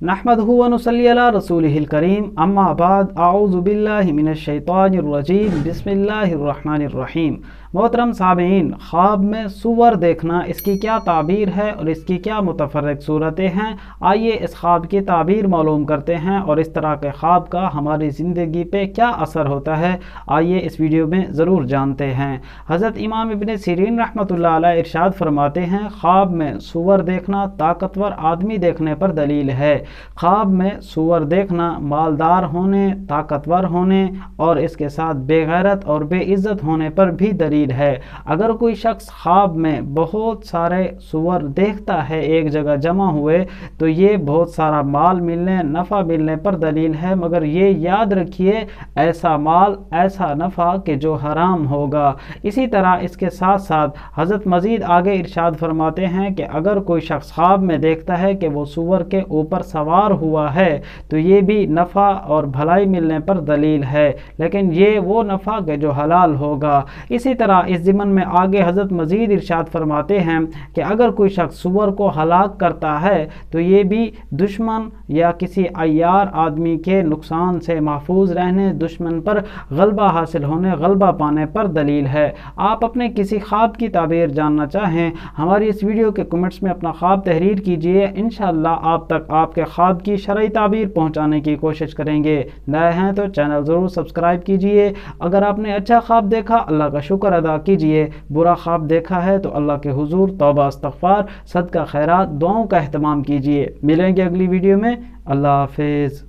नहमदहु व नुसल्ली अला रसूलिहिल करीम अम्मा बाद आऊज़ु बिल्लाहि मिनश शैतानिर रजीम बिस्मिल्लाहिर रहमानिर रहीम। मोहतरम सामीन, ख्वाब में सूअर देखना, इसकी क्या ताबीर है और इसकी क्या मुतफर्रिक सूरतें हैं, आइए इस ख्वाब की ताबीर मालूम करते हैं और इस तरह के ख्वाब का हमारी ज़िंदगी पे क्या असर होता है, आइए इस वीडियो में ज़रूर जानते हैं। हज़रत इमाम इब्न सीरीन रहमतुल्लाह अलैह इरशाद फरमाते हैं, ख्वाब में सूअर देखना ताकतवर आदमी देखने पर दलील है। ख्वाब में सूअर देखना मालदार होने, ताकतवर होने और इसके साथ बेगैरत और बेइज्जत होने पर भी दलील है। अगर कोई शख्स ख्वाब में बहुत सारे सूअर देखता है एक जगह जमा हुए, तो ये बहुत सारा माल मिलने, नफ़ा मिलने पर दलील है, मगर ये याद रखिए ऐसा माल, ऐसा नफ़ा कि जो हराम होगा। इसी तरह इसके साथ साथ हज़रत मज़ीद आगे इरशाद फरमाते हैं कि अगर कोई शख्स ख्वाब में देखता है कि वो सूअर के ऊपर सवार हुआ है, तो ये भी नफ़ा और भलाई मिलने पर दलील है, लेकिन ये वो नफ़ा के जो हलाल होगा। इसी तरह इस ज़िमन में आगे हज़रत मज़ीद इरशाद फरमाते हैं कि अगर कोई शख्स सूअर को हलाक करता है, तो ये भी दुश्मन या किसी अय्यार आदमी के नुकसान से महफूज रहने, दुश्मन पर गलबा हासिल होने, गलबा पाने पर दलील है। आप अपने किसी ख्वाब की ताबीर जानना चाहें, हमारी इस वीडियो के कमेंट्स में अपना ख्वाब तहरीर कीजिए, इंशाअल्लाह आप तक आपके ख्वाब की शरई ताबीर पहुंचाने की कोशिश करेंगे। नए हैं तो चैनल ज़रूर सब्सक्राइब कीजिए। अगर आपने अच्छा ख्वाब देखा, अल्लाह का शुक्र अदा कीजिए। बुरा ख्वाब देखा है तो अल्लाह के हुजूर तौबा इस्तग़फ़ार, सदका खैरात, दुआओं का एहतमाम कीजिए। मिलेंगे अगली वीडियो में। अल्लाह हाफ़िज़।